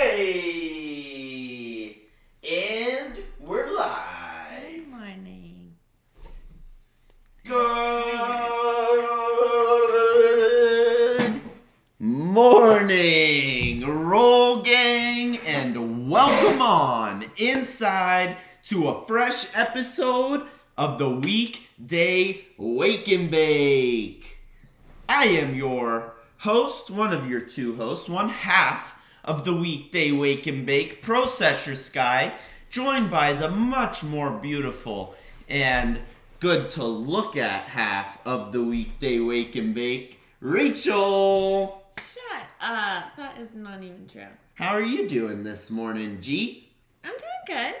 Hey! And we're live. Good morning. Good morning, Roll Gang, and welcome on inside to a fresh episode of the Weekday Wake and Bake. I am your host, one of your two hosts, one half of the Weekday Wake and Bake, Processor Sky, joined by the much more beautiful and good to look at half of the Weekday Wake and Bake, Rachel. Shut up. That is not even true. How are you doing this morning, G? I'm doing good.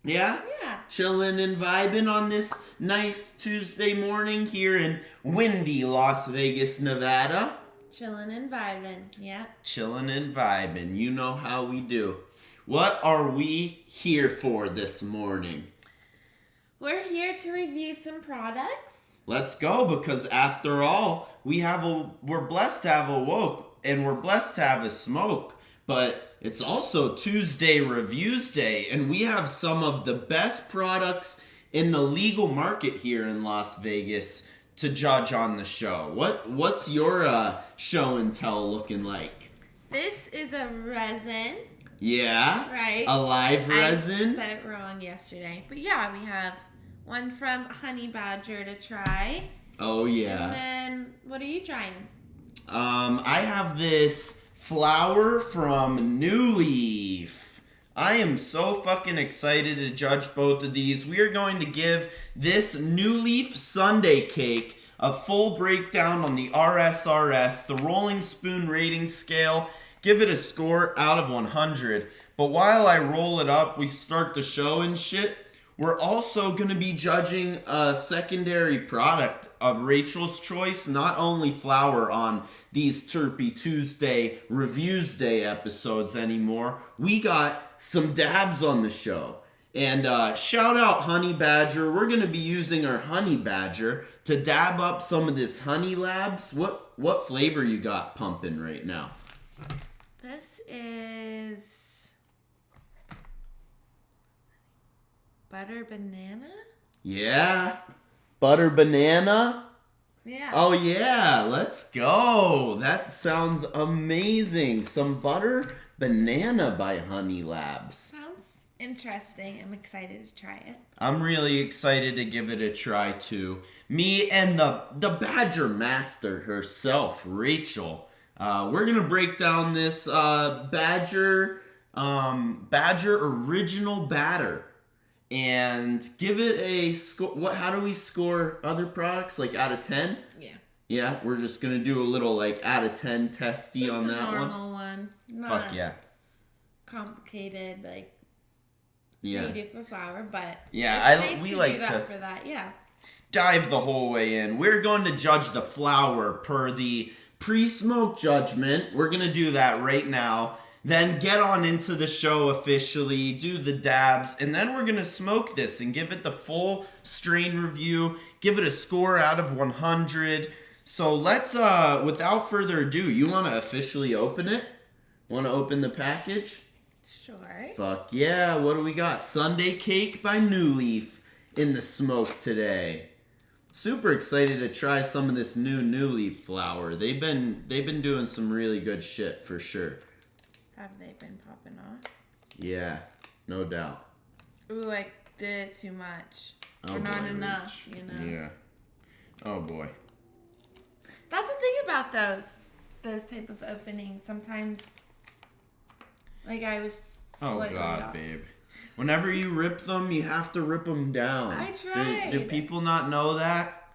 Yeah? Yeah. Chilling and vibing on this nice Tuesday morning here in windy Las Vegas, Nevada. Chilling and vibing. Yeah. Chilling and vibing. You know how we do. What are we here for this morning? We're here to review some products. Let's go, because after all, we're blessed to have a woke and we're blessed to have a smoke. But it's also Tuesday Reviews Day, and we have some of the best products in the legal market here in Las Vegas to judge on the show. What's your show and tell looking like? This is a resin. Yeah? Right. A live resin? I said it wrong yesterday. But yeah, we have one from Honey Badger to try. Oh, yeah. And then, what are you trying? I have this flower from New Leaf. I am so fucking excited to judge both of these. We are going to give this New Leaf Sundae cake a full breakdown on the RSRS, the Rolling Spoon rating scale. Give it a score out of 100. But while I roll it up, we start the show and shit. We're also going to be judging a secondary product of Rachel's choice, not only flour on these Terpy Tuesday Reviews Day episodes anymore. We got some dabs on the show. And shout out Honey Badger. We're going to be using our Honey Badger to dab up some of this Honey Labs. What flavor you got pumping right now? This is butter banana? Yeah. Butter banana? Yeah. Oh yeah, let's go. That sounds amazing. Some butter banana by Honey Labs. Sounds interesting. I'm excited to try it. I'm really excited to give it a try too. Me and the Badger Master herself, Rachel. We're gonna break down this Badger original batter and give it a score. How do we score other products? Like out of 10? Yeah. Yeah, we're just gonna do a little like out of 10 testy Just on a that normal one. Not Fuck yeah. complicated like Yeah. you do for flour, but Yeah, it's nice we to like do that to for that. Yeah. dive the whole way in. We're going to judge the flour per the pre-smoke judgment. We're gonna do that right now. Then get on into the show officially, do the dabs, and then we're gonna smoke this and give it the full strain review, give it a score out of 100. So let's, without further ado, you wanna officially open it? Wanna open the package? Sure. Fuck yeah, what do we got? Sundae cake by New Leaf in the smoke today. Super excited to try some of this new New Leaf flour. They've been doing some really good shit for sure. Have they been popping off? Yeah, no doubt. Ooh, I did it too much. Oh, or not boy, enough, Rich. you know. Yeah. Oh boy. That's the thing about those type of openings. Sometimes, like I was. Oh slightly god, off. babe. Whenever you rip them, you have to rip them down. I tried. Do people not know that?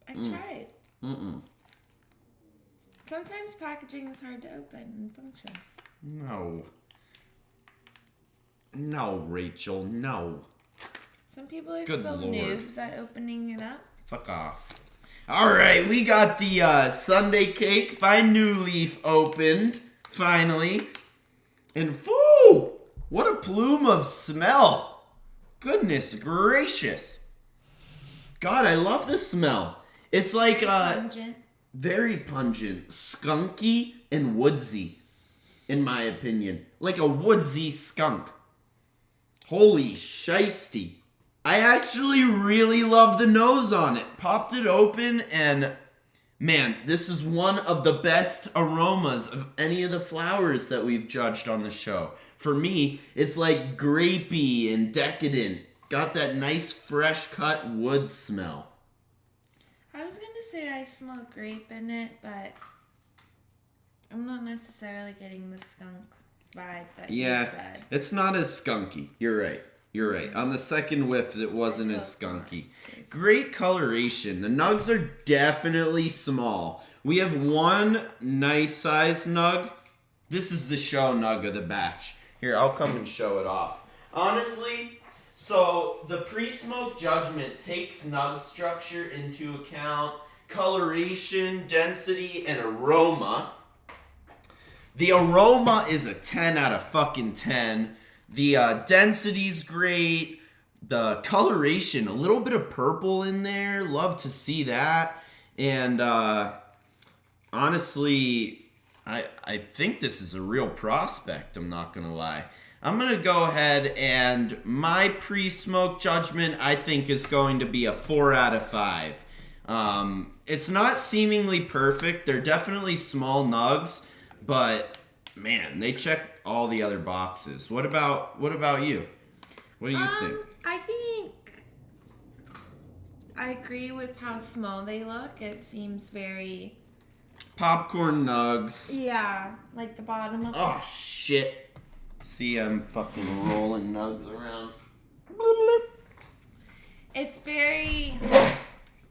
I tried. Mm-mm. Sometimes packaging is hard to open and function. No. No, Rachel, no. Some people are Good so Lord. noobs at opening it up. Fuck off. Alright, we got the Sundae cake by New Leaf opened, finally. And whoo! What a plume of smell. Goodness gracious. God, I love the smell. It's like Pungent. very pungent, skunky, and woodsy. in my opinion. Like a woodsy skunk. Holy shiesty. I actually really love the nose on it. Popped it open and man, this is one of the best aromas of any of the flowers that we've judged on the show. For me, it's like grapey and decadent. Got that nice fresh cut wood smell. I was going to say I smell grape in it, but I'm not necessarily getting the skunk vibe that you said. It's not as skunky. You're right. On the second whiff, it wasn't as skunky. Great coloration. The nugs are definitely small. We have one nice size nug. This is the show nug of the batch. Here, I'll come and show it off. Honestly, so the pre-smoke judgment takes nug structure into account, coloration, density, and aroma. The aroma is a 10 out of fucking 10. The density's great. The coloration, a little bit of purple in there. Love to see that. And honestly, I think this is a real prospect. I'm not going to lie. I'm going to go ahead and my pre-smoke judgment, I think, is going to be a 4 out of 5. It's not seemingly perfect. They're definitely small nugs. But man, they check all the other boxes. What about you? What do you think? I think I agree with how small they look. It seems very Popcorn nugs. Yeah, like the bottom of Oh shit. See, I'm fucking rolling nugs around. It's very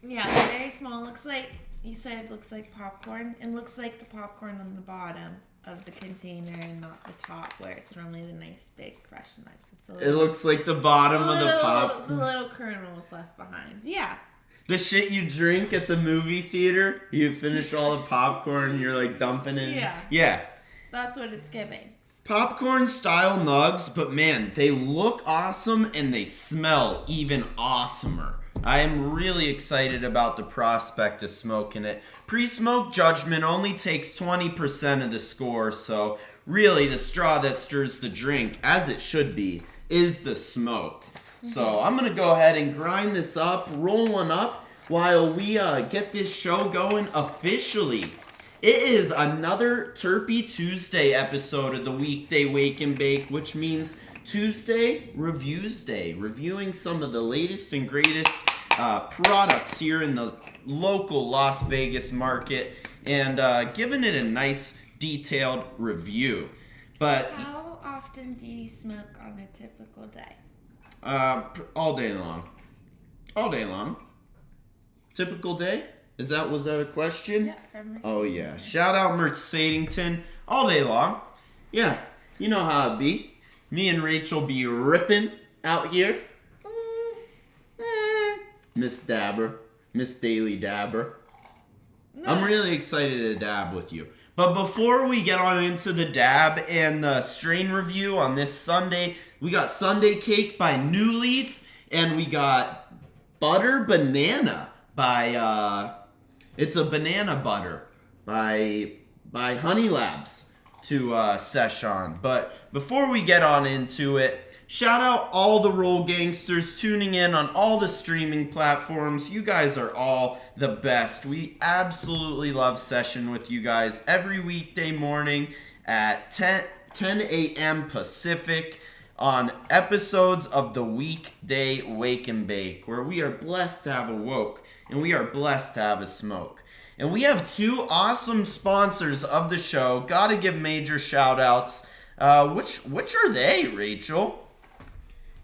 very small. Looks like you said it looks like popcorn. It looks like the popcorn on the bottom of the container and not the top where it's normally the nice big fresh nuts. It looks like the bottom of the pop. The little kernels left behind. Yeah. The shit you drink at the movie theater, you finish all the popcorn, you're like dumping it. Yeah. That's what it's giving. Popcorn style nugs, but man, they look awesome and they smell even awesomer. I am really excited about the prospect of smoking it. Pre-smoke judgment only takes 20% of the score, so really the straw that stirs the drink, as it should be, is the smoke. So I'm going to go ahead and grind this up, roll one up, while we get this show going officially. It is another Terpy Tuesday episode of the Weekday Wake and Bake, which means Tuesday Reviews Day, reviewing some of the latest and greatest products here in the local Las Vegas market and giving it a nice detailed review. But how often do you smoke on a typical day? All day long. All day long. Typical day? Was that a question? Yeah, from Mercedes. Oh yeah. Shout out Mercedington. All day long. Yeah. You know how it be. Me and Rachel be ripping out here. Miss Dabber. Miss Daily Dabber. No. I'm really excited to dab with you. But before we get on into the dab and the strain review on this Sunday, we got Sunday Cake by New Leaf, and we got Butter Banana by, it's a banana butter by Honey Labs to sesh on. But before we get on into it, shout out all the Roll Gangsters tuning in on all the streaming platforms. You guys are all the best. We absolutely love session with you guys every weekday morning at 10 a.m. Pacific on episodes of the Weekday Wake and Bake, where we are blessed to have a woke and we are blessed to have a smoke. And we have two awesome sponsors of the show. Gotta give major shout outs. Which are they, Rachel?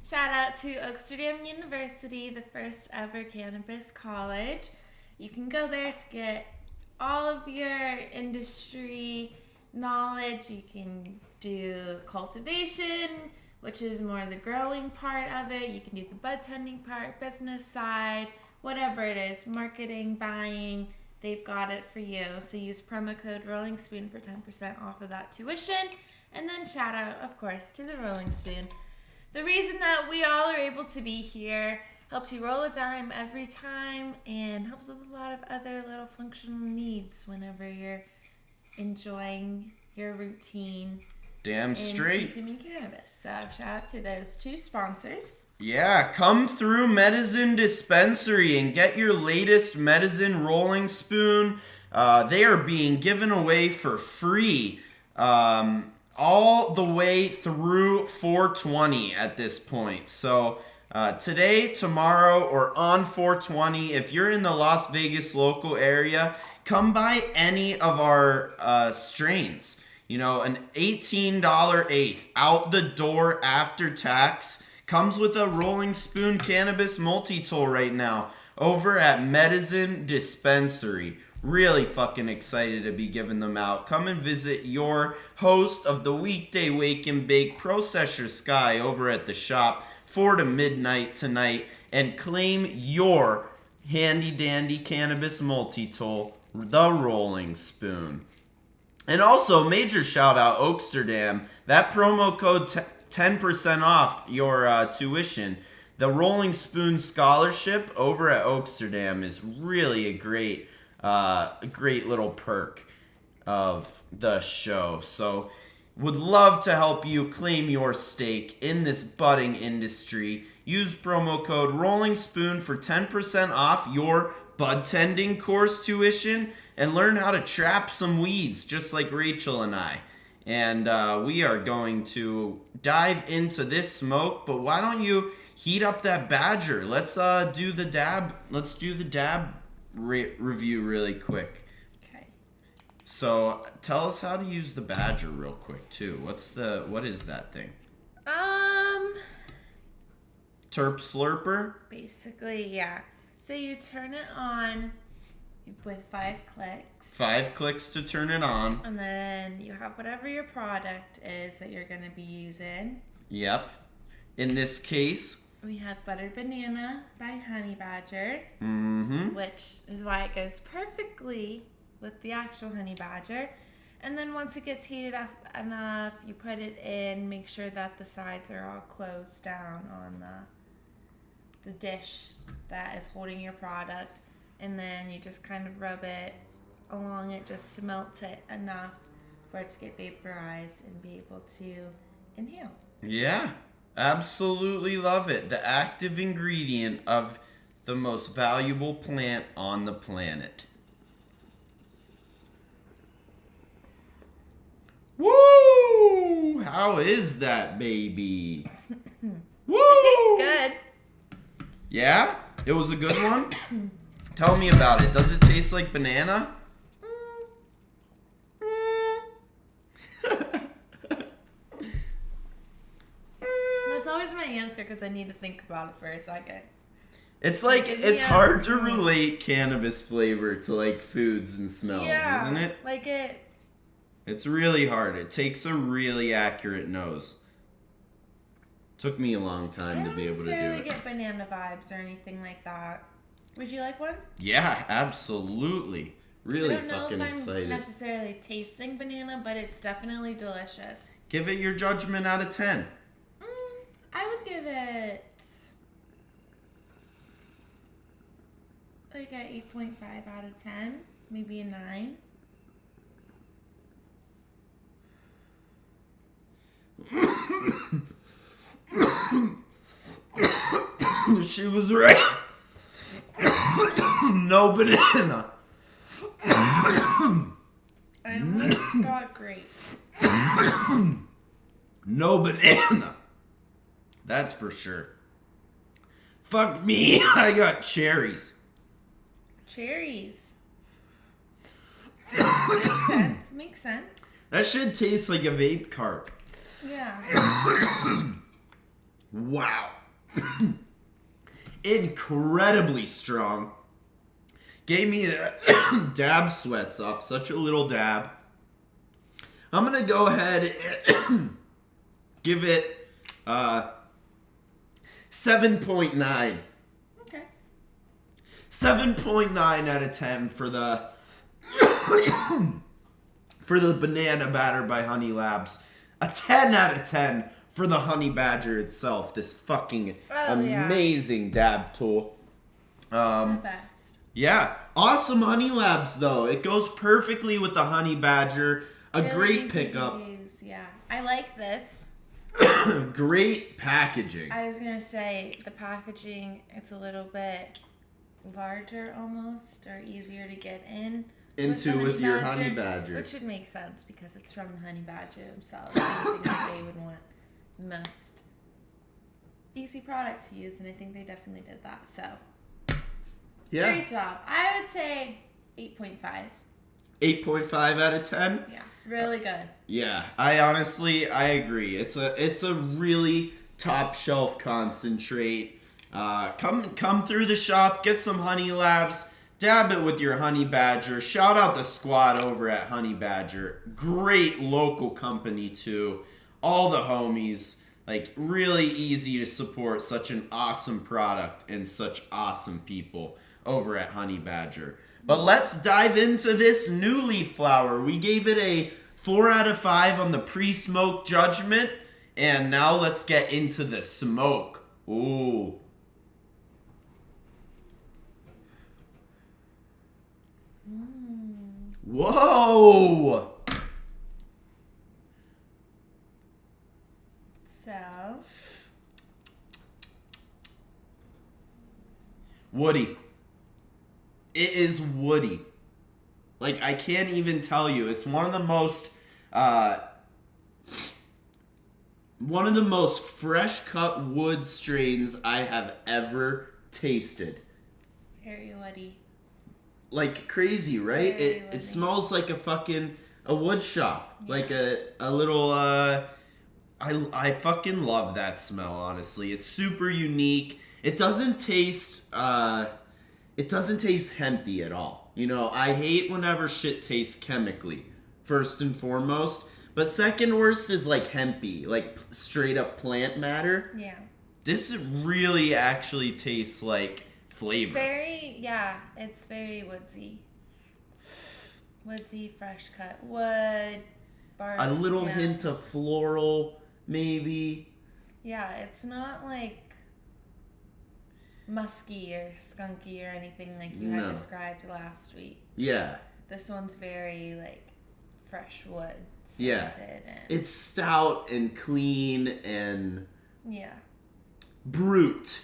Shout out to Oaksterdam University, the first ever cannabis college. You can go there to get all of your industry knowledge. You can do cultivation, which is more the growing part of it. You can do the bud tending part, business side, whatever it is, marketing, buying. They've got it for you. So use promo code Rolling Spoon for 10% off of that tuition. And then shout out, of course, to the Rolling Spoon. The reason that we all are able to be here helps you roll a dime every time and helps with a lot of other little functional needs whenever you're enjoying your routine Damn in straight. consuming cannabis. So shout out to those two sponsors. Yeah, come through Medicine Dispensary and get your latest Medicine rolling spoon. They are being given away for free all the way through 420 at this point. So today, tomorrow, or on 420, if you're in the Las Vegas local area, come buy any of our strains. You know, an $18 eighth out the door after tax. Comes with a Rolling Spoon Cannabis Multi-Tool right now over at Medicine Dispensary. Really fucking excited to be giving them out. Come and visit your host of the Weekday Wake and Bake, Processor Sky, over at the shop 4 to midnight tonight and claim your handy dandy cannabis multi-tool, the Rolling Spoon. And also, major shout out Oaksterdam. That promo code 10% off your tuition. The Rolling Spoon Scholarship over at Oaksterdam is really a great little perk of the show. So would love to help you claim your stake in this budding industry. Use promo code Rolling Spoon for 10% off your bud tending course tuition and learn how to trap some weeds just like Rachel and I. And we are going to dive into this smoke, but why don't you heat up that Badger? Let's do the dab. Let's do the dab review really quick. Okay. So tell us how to use the Badger real quick too. What is that thing? Terp slurper? Basically, yeah. So you turn it on with 5 clicks. 5 clicks to turn it on. And then you have whatever your product is that you're going to be using. Yep. In this case, we have Buttered Banana by Honey Badger. Mm-hmm. Which is why it goes perfectly with the actual Honey Badger. And then once it gets heated up enough, you put it in, make sure that the sides are all closed down on the dish that is holding your product. And then you just kind of rub it along it just to melt it enough for it to get vaporized and be able to inhale. Yeah, absolutely love it. The active ingredient of the most valuable plant on the planet. Woo! How is that, baby? Woo! It tastes good. Yeah? It was a good one? Tell me about it. Does it taste like banana? That's always my answer because I need to think about it for a second. It's like, it's hard to relate cannabis flavor to like foods and smells, isn't it? Like it. It's really hard. It takes a really accurate nose. Took me a long time to be able to do it. I don't necessarily get banana vibes or anything like that. Would you like one? Yeah, absolutely. Really fucking excited. I don't know if I'm necessarily tasting banana, but it's definitely delicious. Give it your judgment out of 10. I would give it like a 8.5 out of 10, maybe a 9. She was right. No banana. I almost got grape. No banana. That's for sure. Fuck me. I got cherries. Cherries. Makes sense. Makes sense. That shit tastes like a vape cart. Yeah. Wow. Incredibly strong. Gave me the dab sweats off such a little dab. I'm gonna go ahead and give it 7.9. Okay. 7.9 out of 10 for the for the banana batter by Honey Labs. A 10 out of 10 for the Honey Badger itself. This fucking amazing dab tool. The best. Yeah, awesome Honey Labs though. It goes perfectly with the Honey Badger. A Really great easy to pickup. use, yeah. I like this. Great packaging. I was gonna say the packaging, it's a little bit larger almost, or easier to get Into with your honey badger. Which would make sense because it's from the honey badger themselves. I think that they would want the most easy product to use, and I think they definitely did that. So, Yeah. great job. I would say 8.5. 8.5 out of 10? Yeah, really good. Yeah, I agree. It's a really top shelf concentrate. Come through the shop, get some Honey Labs, dab it with your Honey Badger. Shout out the squad over at Honey Badger. Great local company too. All the homies. Like, really easy to support such an awesome product and such awesome people over at Honey Badger. But let's dive into this new leaf flower. We gave it a 4 out of 5 on the pre-smoke judgment. And now let's get into the smoke. Ooh. Whoa! So, Woody. It is woody. Like, I can't even tell you. It's one of the most fresh cut wood strains I have ever tasted. very woody. Like crazy, right? Very It woody. smells like a wood shop. Yeah. Like a little I fucking love that smell, honestly. It's super unique. It doesn't taste hempy at all. You know, I hate whenever shit tastes chemically, first and foremost. But second worst is like hempy, like straight up plant matter. Yeah. This really actually tastes like flavor. It's very woodsy. Woodsy, fresh cut wood, bark. A little hint of floral, maybe. Yeah, it's not like musky or skunky or anything like you had described last week. Yeah. This one's very like fresh wood. Yeah. And It's stout and clean and yeah, brute.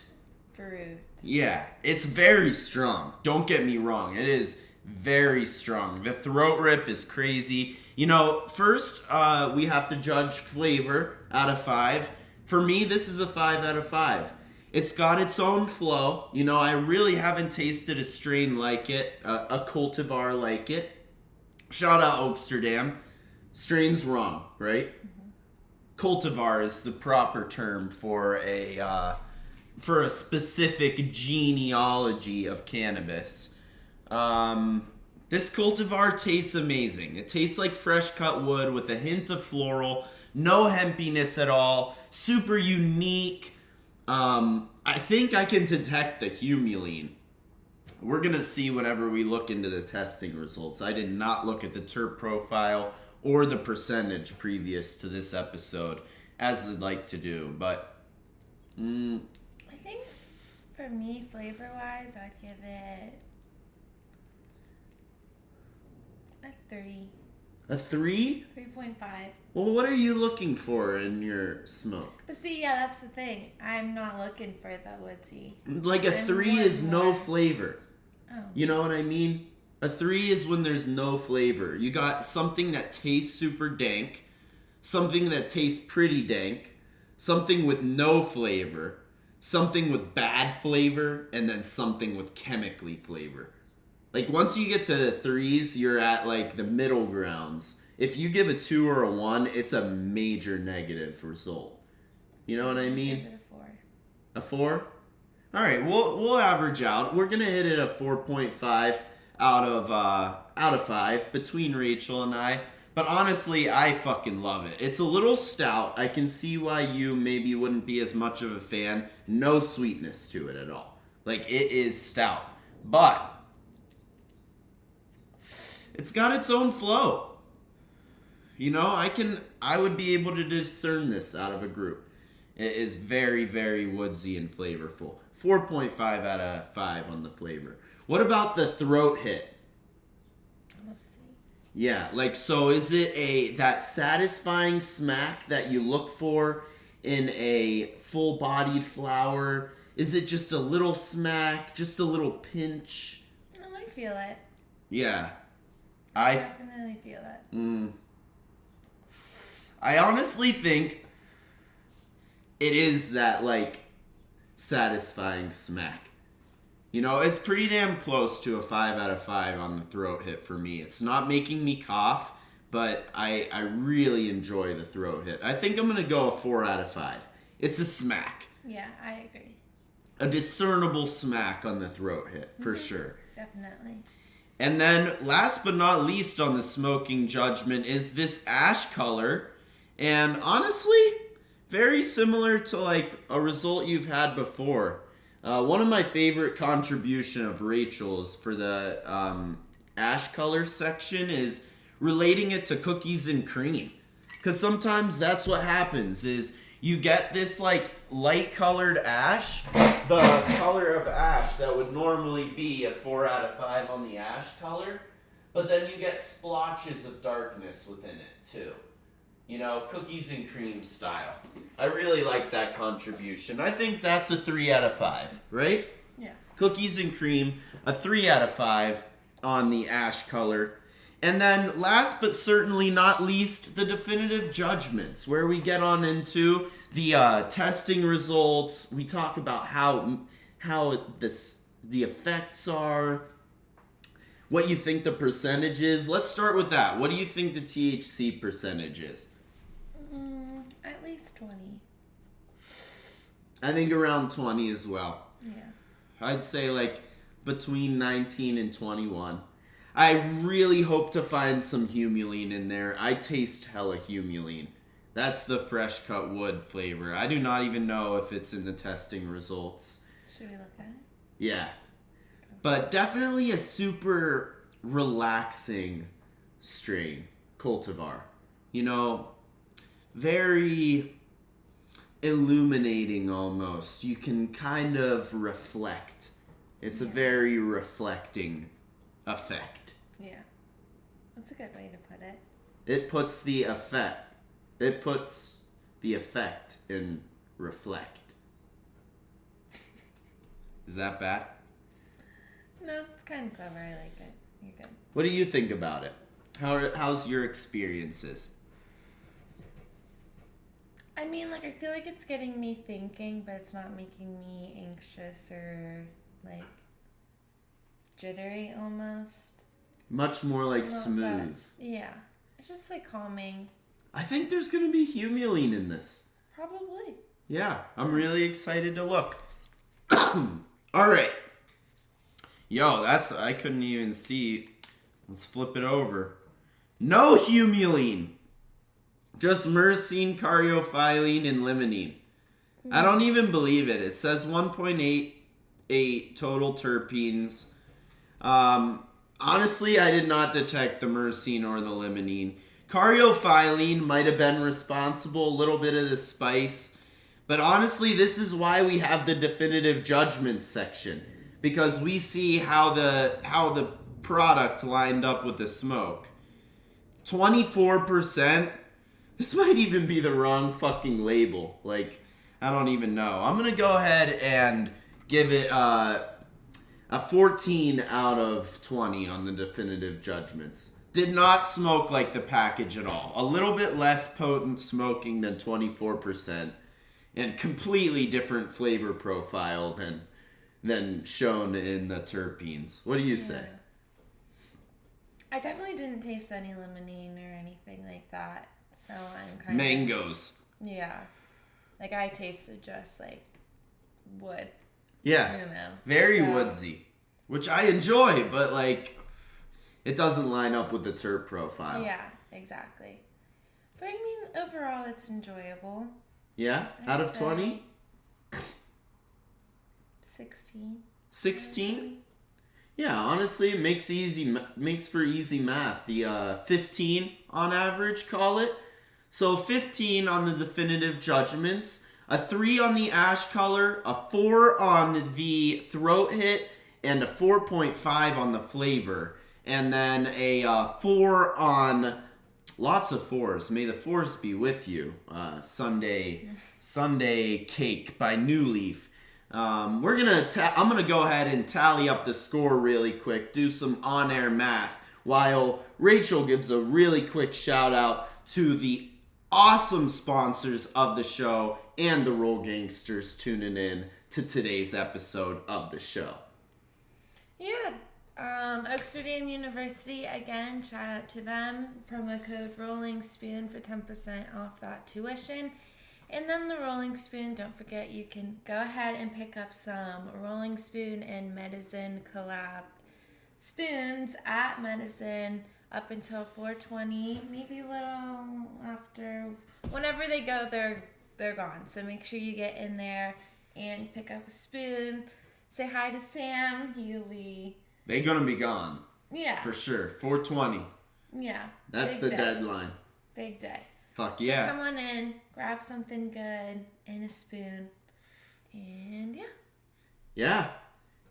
brute. Yeah, it's very strong. Don't get me wrong. It is very strong. The throat rip is crazy. You know, first we have to judge flavor out of 5. For me, this is a 5 out of 5. It's got its own flow. You know, I really haven't tasted a strain like it, a cultivar like it. Shout out Oaksterdam. Strain's wrong, right? Mm-hmm. Cultivar is the proper term for a specific genealogy of cannabis. This cultivar tastes amazing. It tastes like fresh cut wood with a hint of floral, no hempiness at all, super unique. I think I can detect the humulene. We're gonna see whenever we look into the testing results. I did not look at the terp profile or the percentage previous to this episode, as I'd like to do, but I think for me, flavor wise, I'd give it a 3. a 3? 3.5. Well, what are you looking for in your smoke? But see, yeah, that's the thing. I'm not looking for the woodsy. Like a I'm 3 more is and no more- flavor. Oh. You know what I mean? A 3 is when there's no flavor. You got something that tastes super dank, something that tastes pretty dank, something with no flavor, something with bad flavor, and then something with chemically flavor. Like, once you get to the 3s, you're at, like, the middle grounds. If you give a 2 or a 1, it's a major negative result. You know what I mean? Give it a 4. A 4? All right, we'll average out. We're gonna hit it a 4.5 out of 5 between Rachel and I. But honestly, I fucking love it. It's a little stout. I can see why you maybe wouldn't be as much of a fan. No sweetness to it at all. Like, it is stout, but it's got its own flow. You know, I would be able to discern this out of a group. It is very, very woodsy and flavorful. 4.5 out of 5 on the flavor. What about the throat hit? Let's see. Yeah, like, so is it that satisfying smack that you look for in a full-bodied flower? Is it just a little smack, just a little pinch? No, I feel it. Yeah. I definitely feel it. I honestly think it is that, like, satisfying smack. You know, it's pretty damn close to a 5 out of 5 on the throat hit for me. It's not making me cough, but I really enjoy the throat hit. I think I'm going to go a 4 out of 5. It's a smack. Yeah, I agree. A discernible smack on the throat hit, for sure. Definitely. And then, last but not least on the smoking judgment is this ash color. And honestly, very similar to, like, a result you've had before. One of my favorite contribution of Rachel's for the ash color section is relating it to cookies and cream. Because sometimes that's what happens is you get this, like, light colored ash, the color of ash that would normally be a 4 out of 5 on the ash color, but then you get splotches of darkness within it too. You know, cookies and cream style. I really like that contribution. I think that's a 3 out of 5, right? Yeah. Cookies and cream, a 3 out of 5 on the ash color. And then last but certainly not least, the definitive judgments, where we get on into the testing results. We talk about how the effects are, what you think the percentage is. Let's start with that. What do you think the THC percentage is? At least 20. I think around 20 as well. Yeah. I'd say like between 19 and 21. I really hope to find some humulene in there. I taste hella humulene. That's the fresh cut wood flavor. I do not even know if it's in the testing results. Should we look at it? Yeah. But definitely a super relaxing strain, cultivar. You know, very illuminating almost. You can kind of reflect. It's a very reflecting effect. Yeah. That's a good way to put it. It puts the effect in reflect. Is that bad? No, it's kind of clever. I like it. You're good. What do you think about it? How's your experiences? I mean, like, I feel like it's getting me thinking, but it's not making me anxious or, like, jittery almost. Much more like Not smooth. that- yeah. It's just, like, calming. I think there's going to be humulene in this. Probably. Yeah, I'm really excited to look. All right. Yo, I couldn't even see. Let's flip it over. No humulene. Just myrcene, caryophyllene, and limonene. I don't even believe it. It says 1.88 total terpenes. Honestly, I did not detect the myrcene or the limonene. Caryophyllene might have been responsible, a little bit of the spice. But honestly, this is why we have the definitive judgments section. Because we see how the product lined up with the smoke. 24%? This might even be the wrong fucking label. Like, I don't even know. I'm going to go ahead and give it a 14 out of 20 on the definitive judgments. Did not smoke like the package at all. A little bit less potent smoking than 24%. And completely different flavor profile than shown in the terpenes. What do you say? I definitely didn't taste any limonene or anything like that. So I'm kind of... Mangoes. Yeah. Like, I tasted just, like, wood. Yeah. You know. Very woodsy. Which I enjoy, but, like, it doesn't line up with the terp profile. Yeah, exactly. But, I mean, overall, it's enjoyable. Yeah? Out of 20? 16. 16? Yeah, honestly, it makes for easy math. The 15 on average, call it. So 15 on the definitive judgments, a 3 on the ash color, a 4 on the throat hit, and a 4.5 on the flavor. and then a 4 on lots of 4s. May the 4s be with you. Sunday Cake by New Leaf. I'm gonna go ahead and tally up the score really quick, do some on-air math, while Rachel gives a really quick shout out to the awesome sponsors of the show and the Roll Gangsters tuning in to today's episode of the show. Yeah. Oaksterdam University, again, shout out to them. Promo code Rolling Spoon for 10% off that tuition. And then the Rolling Spoon, don't forget you can go ahead and pick up some Rolling Spoon and Medicine collab spoons at Medicine up until 4:20, maybe a little after. Whenever they go, they're gone. So make sure you get in there and pick up a spoon. Say hi to Sam Healy. They're gonna be gone. Yeah. For sure. 4:20. Yeah. That's the deadline. Big day. Fuck So yeah. come on in, grab something good and a spoon. And yeah. Yeah.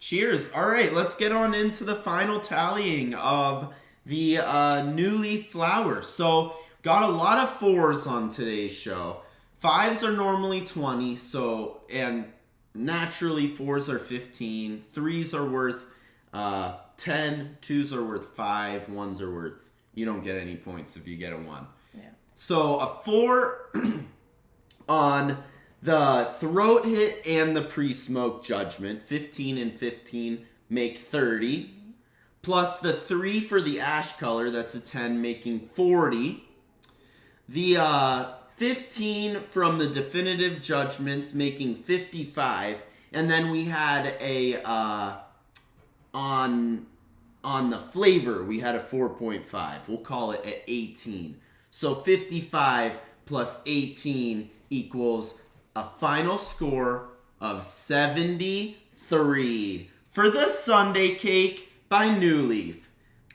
Cheers. All right, let's get on into the final tallying of the New Leaf flower. So, got a lot of 4s on today's show. 5s are normally 20, and naturally 4s are 15. 3s are worth 10. 2s are worth 5. 1s are worth, you don't get any points if you get a 1. Yeah. So a 4 on the throat hit and the pre-smoke judgment. 15 and 15 make 30. Plus the 3 for the ash color, that's a 10, making 40. The 15 from the definitive judgments, making 55. And then we had a on the flavor, we had a 4.5. We'll call it at 18. So 55 plus 18 equals a final score of 73 for the Sunday Cake by New Leaf.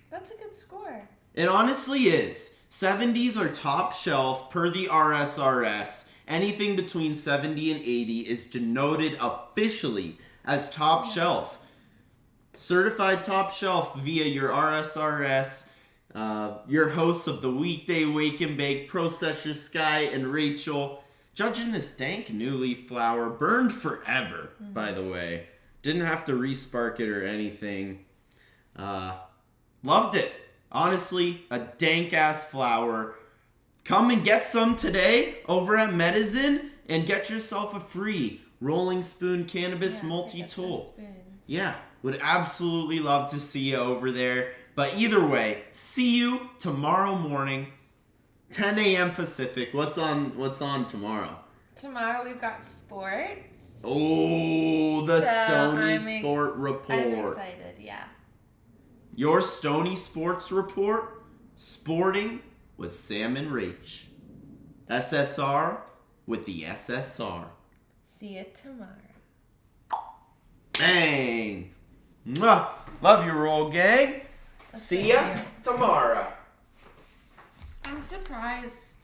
That's a good score. It honestly is. 70s are top shelf per the RSRS. Anything between 70 and 80 is denoted officially as top shelf. Certified top shelf via your RSRS. Your hosts of the Weekday Wake and Bake, Processor Sky and Rachel, judging this dank New Leaf flower, burned forever, by the way. Didn't have to respark it or anything. Loved it. Honestly, a dank ass flower. Come and get some today over at Medicine and get yourself a free Rolling Spoon Cannabis Multi-Tool. Yeah, would absolutely love to see you over there. But either way, see you tomorrow morning, 10 a.m. Pacific. What's on tomorrow? Tomorrow we've got sports. Oh, the Stony Sport Report. I'm excited, yeah. Your Stony Sports Report, sporting with Sam and Rach. SSR with the SSR. See you tomorrow. Bang! Mwah. Love you, Roll Gang. See ya tomorrow. I'm surprised